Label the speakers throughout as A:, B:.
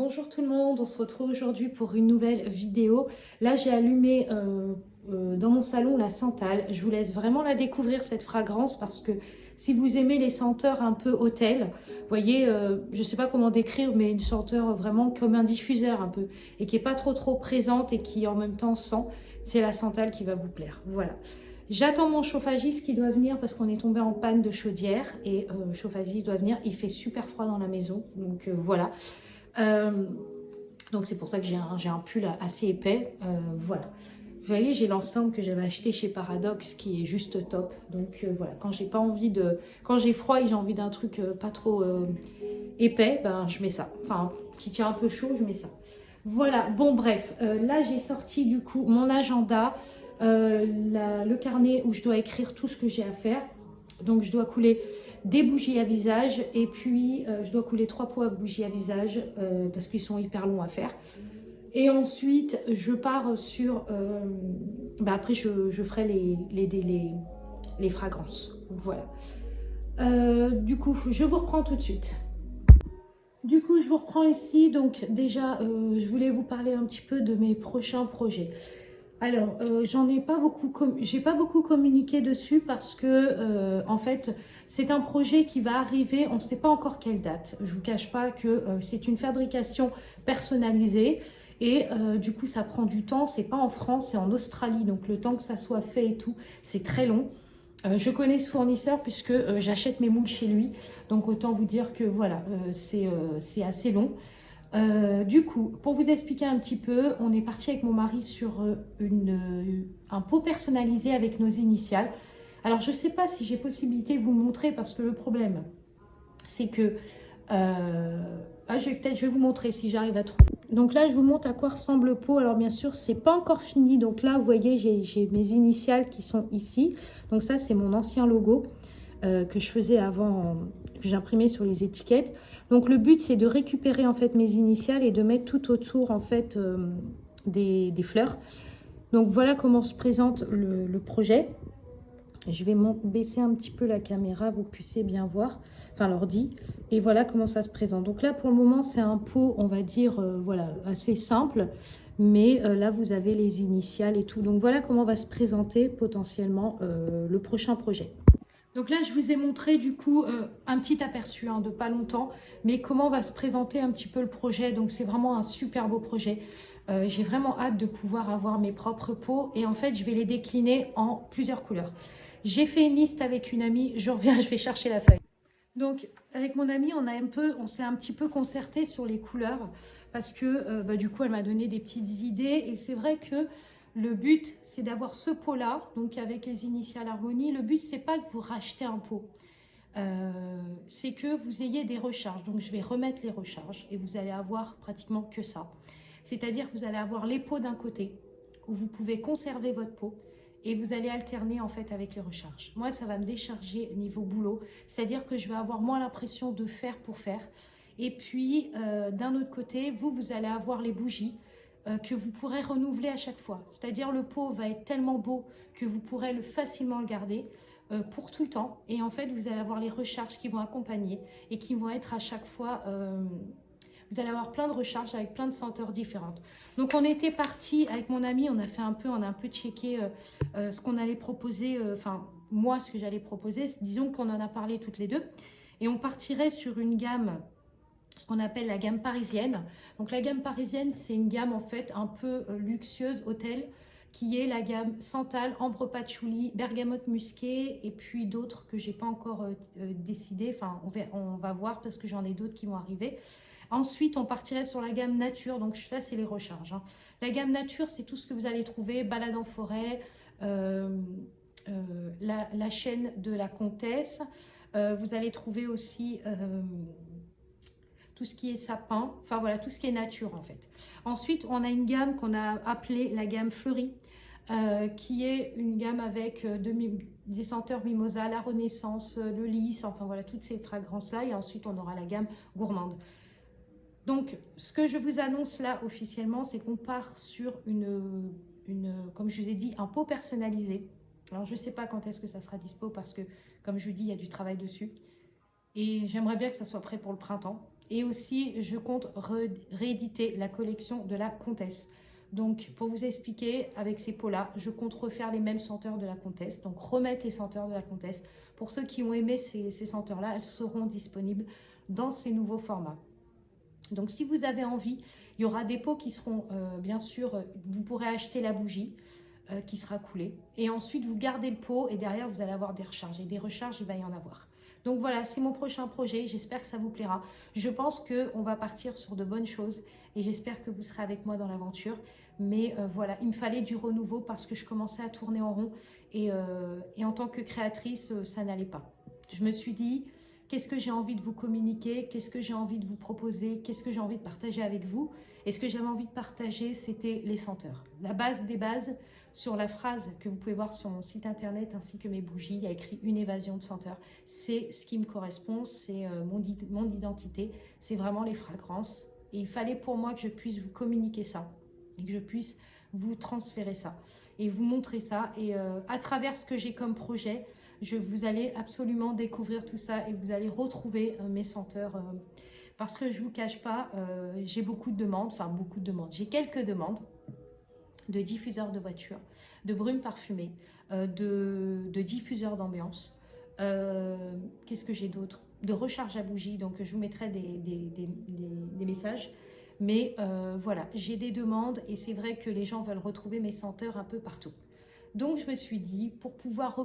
A: Bonjour tout le monde, on se retrouve aujourd'hui pour une nouvelle vidéo. Là j'ai allumé dans mon salon la Santal. Je vous laisse vraiment la découvrir cette fragrance parce que si vous aimez les senteurs un peu hôtel, vous voyez, je ne sais pas comment décrire, mais une senteur vraiment comme un diffuseur un peu et qui n'est pas trop présente et qui en même temps sent, c'est la Santal qui va vous plaire. Voilà. J'attends mon chauffagiste qui doit venir parce qu'on est tombé en panne de chaudière et le chauffagiste doit venir. Il fait super froid dans la maison, donc voilà. Donc c'est pour ça que j'ai un pull assez épais. Voilà. Vous voyez, j'ai l'ensemble que j'avais acheté chez Paradox qui est juste top. Donc voilà, quand j'ai pas envie de, quand j'ai froid et j'ai envie d'un truc pas trop épais, ben je mets ça. Enfin, qui tient un peu chaud, je mets ça. Voilà. Bon bref, là j'ai sorti du coup mon agenda, le carnet où je dois écrire tout ce que j'ai à faire. Donc je dois couler des bougies à visage et puis je dois couler 3 pots à bougies à visage parce qu'ils sont hyper longs à faire. Et ensuite je pars sur... après je ferai les fragrances. Voilà. Du coup je vous reprends tout de suite. Du coup, je vous reprends ici. Donc déjà, je voulais vous parler un petit peu de mes prochains projets. Alors, j'ai pas beaucoup communiqué dessus parce que, en fait, c'est un projet qui va arriver, on ne sait pas encore quelle date. Je vous cache pas que c'est une fabrication personnalisée et du coup, ça prend du temps. C'est pas en France, c'est en Australie. Donc, le temps que ça soit fait et tout, c'est très long. Je connais ce fournisseur puisque j'achète mes moules chez lui. Donc, autant vous dire que voilà, c'est assez long. Du coup, pour vous expliquer un petit peu, on est parti avec mon mari sur un pot personnalisé avec nos initiales. Alors, je ne sais pas si j'ai possibilité de vous montrer parce que le problème, c'est que... je vais vous montrer si j'arrive à trouver. Donc là, je vous montre à quoi ressemble le pot. Alors bien sûr, c'est pas encore fini. Donc là, vous voyez, j'ai mes initiales qui sont ici. Donc ça, c'est mon ancien logo que je faisais avant, que j'imprimais sur les étiquettes. Donc le but, c'est de récupérer en fait mes initiales et de mettre tout autour en fait des fleurs. Donc voilà comment se présente le projet. Je vais baisser un petit peu la caméra, vous puissiez bien voir, enfin l'ordi. Et voilà comment ça se présente. Donc là, pour le moment, c'est un pot, on va dire, voilà, assez simple. Mais là, vous avez les initiales et tout. Donc voilà comment va se présenter potentiellement le prochain projet. Donc là, je vous ai montré du coup un petit aperçu de pas longtemps, mais comment va se présenter un petit peu le projet. Donc c'est vraiment un super beau projet. J'ai vraiment hâte de pouvoir avoir mes propres pots et en fait, je vais les décliner en plusieurs couleurs. J'ai fait une liste avec une amie, je reviens, je vais chercher la feuille. Donc avec mon amie, on s'est un petit peu concerté sur les couleurs parce que du coup, elle m'a donné des petites idées et c'est vrai que le but, c'est d'avoir ce pot-là, donc avec les initiales Harmonie. Le but, c'est pas que vous rachetez un pot, c'est que vous ayez des recharges. Donc, je vais remettre les recharges et vous allez avoir pratiquement que ça. C'est-à-dire que vous allez avoir les pots d'un côté où vous pouvez conserver votre pot et vous allez alterner en fait avec les recharges. Moi, ça va me décharger niveau boulot, c'est-à-dire que je vais avoir moins l'impression de faire pour faire. Et puis, d'un autre côté, vous allez avoir les bougies que vous pourrez renouveler à chaque fois. C'est-à-dire le pot va être tellement beau que vous pourrez facilement le garder pour tout le temps. Et en fait, vous allez avoir les recharges qui vont accompagner et qui vont être à chaque fois... vous allez avoir plein de recharges avec plein de senteurs différentes. Donc on était parti avec mon ami, on a un peu checké ce qu'on allait proposer, enfin moi ce que j'allais proposer. Disons qu'on en a parlé toutes les deux. Et on partirait sur une gamme, ce qu'on appelle la gamme parisienne. Donc la gamme parisienne, c'est une gamme en fait un peu luxueuse, hôtel, qui est la gamme Santal, ambre patchouli, bergamote musquée et puis d'autres que j'ai pas encore décidé. Enfin, on va voir parce que j'en ai d'autres qui vont arriver. Ensuite, on partirait sur la gamme nature. Donc ça, c'est les recharges. La gamme nature, c'est tout ce que vous allez trouver, balade en forêt, la chaîne de la comtesse. Vous allez trouver aussi... tout ce qui est sapin, enfin voilà, tout ce qui est nature en fait. Ensuite, on a une gamme qu'on a appelée la gamme fleurie, qui est une gamme avec des senteurs mimosa, la renaissance, le lys, enfin voilà, toutes ces fragrances-là. Et ensuite, on aura la gamme gourmande. Donc, ce que je vous annonce là officiellement, c'est qu'on part sur comme je vous ai dit, un pot personnalisé. Alors, je ne sais pas quand est-ce que ça sera dispo parce que, comme je vous dis, il y a du travail dessus. Et j'aimerais bien que ça soit prêt pour le printemps. Et aussi, je compte rééditer la collection de la Comtesse. Donc, pour vous expliquer, avec ces pots-là, je compte refaire les mêmes senteurs de la Comtesse. Donc, remettre les senteurs de la Comtesse. Pour ceux qui ont aimé ces senteurs-là, elles seront disponibles dans ces nouveaux formats. Donc, si vous avez envie, il y aura des pots qui seront, bien sûr, vous pourrez acheter la bougie qui sera coulée. Et ensuite, vous gardez le pot et derrière, vous allez avoir des recharges. Et des recharges, il va y en avoir. Donc voilà, c'est mon prochain projet. J'espère que ça vous plaira. Je pense qu'on va partir sur de bonnes choses et j'espère que vous serez avec moi dans l'aventure. Mais voilà, il me fallait du renouveau parce que je commençais à tourner en rond et en tant que créatrice, ça n'allait pas. Je me suis dit, qu'est-ce que j'ai envie de vous communiquer? Qu'est-ce que j'ai envie de vous proposer? Qu'est-ce que j'ai envie de partager avec vous? Et ce que j'avais envie de partager, c'était les senteurs. La base des bases, sur la phrase que vous pouvez voir sur mon site internet ainsi que mes bougies, il y a écrit une évasion de senteurs. C'est ce qui me correspond, c'est mon identité, c'est vraiment les fragrances. Et il fallait pour moi que je puisse vous communiquer ça et que je puisse vous transférer ça et vous montrer ça. Et à travers ce que j'ai comme projet, vous allez absolument découvrir tout ça et vous allez retrouver mes senteurs. Parce que je ne vous cache pas, j'ai beaucoup de demandes, enfin beaucoup de demandes, j'ai quelques demandes de diffuseurs de voitures, de brumes parfumées, de diffuseurs d'ambiance. Qu'est-ce que j'ai d'autre? De recharge à bougie, donc je vous mettrai des messages. Mais voilà, j'ai des demandes et c'est vrai que les gens veulent retrouver mes senteurs un peu partout. Donc je me suis dit, pour pouvoir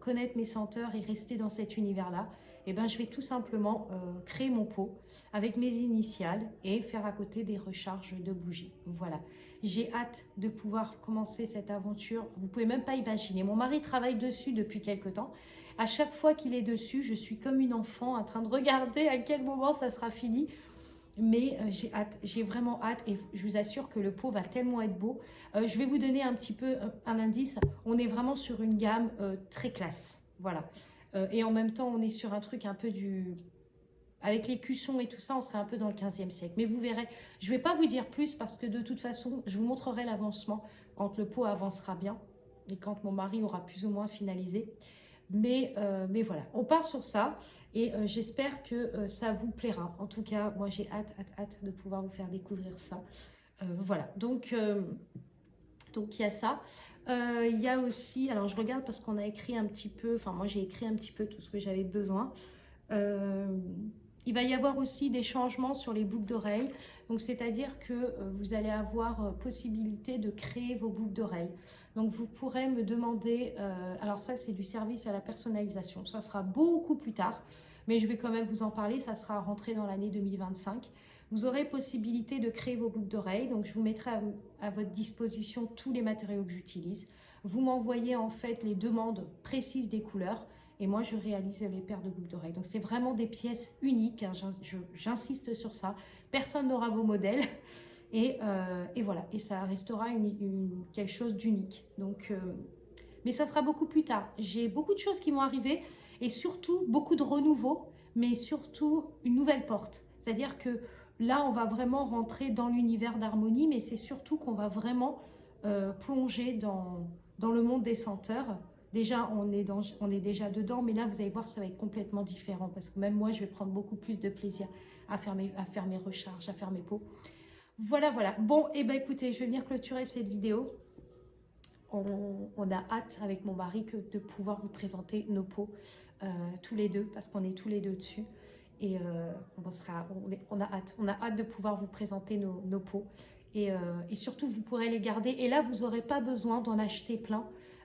A: connaître mes senteurs et rester dans cet univers-là, eh ben, je vais tout simplement créer mon pot avec mes initiales et faire à côté des recharges de bougies. Voilà, j'ai hâte de pouvoir commencer cette aventure. Vous pouvez même pas imaginer. Mon mari travaille dessus depuis quelque temps. À chaque fois qu'il est dessus, je suis comme une enfant en train de regarder à quel moment ça sera fini. Mais j'ai hâte, j'ai vraiment hâte et je vous assure que le pot va tellement être beau. Je vais vous donner un petit peu un indice. On est vraiment sur une gamme très classe. Voilà. Et en même temps, on est sur un truc un peu avec les cuissons et tout ça, on serait un peu dans le 15e siècle. Mais vous verrez, je ne vais pas vous dire plus parce que de toute façon, je vous montrerai l'avancement quand le pot avancera bien et quand mon mari aura plus ou moins finalisé. Mais voilà, on part sur ça et j'espère que ça vous plaira. En tout cas, moi j'ai hâte de pouvoir vous faire découvrir ça. Voilà, donc il y a ça. Il y a aussi, alors je regarde parce qu'on a écrit un petit peu, enfin moi j'ai écrit un petit peu tout ce que j'avais besoin. Il va y avoir aussi des changements sur les boucles d'oreilles. Donc, c'est-à-dire que vous allez avoir possibilité de créer vos boucles d'oreilles. Donc, vous pourrez me demander... alors, ça, c'est du service à la personnalisation. Ça sera beaucoup plus tard, mais je vais quand même vous en parler. Ça sera rentré dans l'année 2025. Vous aurez possibilité de créer vos boucles d'oreilles. Donc, je vous mettrai à votre disposition tous les matériaux que j'utilise. Vous m'envoyez en fait les demandes précises des couleurs. Et moi, je réalise les paires de boucles d'oreilles. Donc, c'est vraiment des pièces uniques. Hein, j'insiste sur ça. Personne n'aura vos modèles. Et voilà. Et ça restera quelque chose d'unique. Donc, mais ça sera beaucoup plus tard. J'ai beaucoup de choses qui vont arriver. Et surtout, beaucoup de renouveau. Mais surtout, une nouvelle porte. C'est-à-dire que là, on va vraiment rentrer dans l'univers d'harmonie. Mais c'est surtout qu'on va vraiment plonger dans le monde des senteurs. Déjà, on est déjà dedans, mais là, vous allez voir, ça va être complètement différent parce que même moi, je vais prendre beaucoup plus de plaisir à faire mes recharges, à faire mes pots. Voilà, voilà. Bon, et ben écoutez, je vais venir clôturer cette vidéo. On a hâte avec mon mari de pouvoir vous présenter nos pots tous les deux parce qu'on est tous les deux dessus. Et on a hâte de pouvoir vous présenter nos pots. Et surtout, vous pourrez les garder. Et là, vous n'aurez pas besoin d'en acheter plein.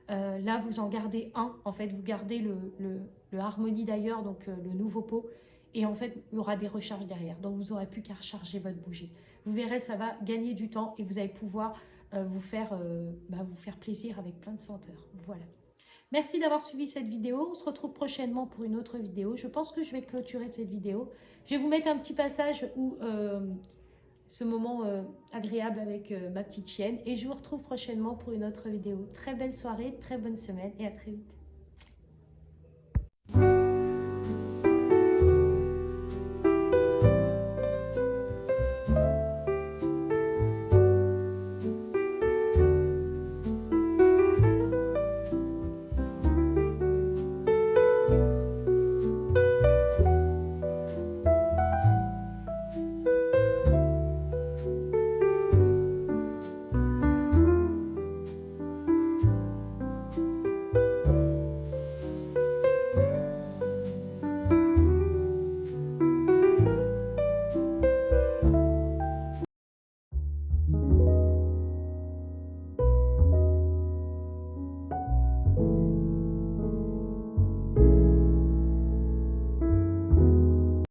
A: Là, vous en gardez un. En fait, vous gardez le Harmonie d'ailleurs, donc le nouveau pot. Et en fait, il y aura des recharges derrière. Donc, vous n'aurez plus qu'à recharger votre bougie. Vous verrez, ça va gagner du temps et vous allez pouvoir vous faire plaisir avec plein de senteurs. Voilà. Merci d'avoir suivi cette vidéo. On se retrouve prochainement pour une autre vidéo. Je pense que je vais clôturer cette vidéo. Je vais vous mettre un petit passage où... ce moment agréable avec ma petite chienne. Et je vous retrouve prochainement pour une autre vidéo. Très belle soirée, très bonne semaine et à très vite.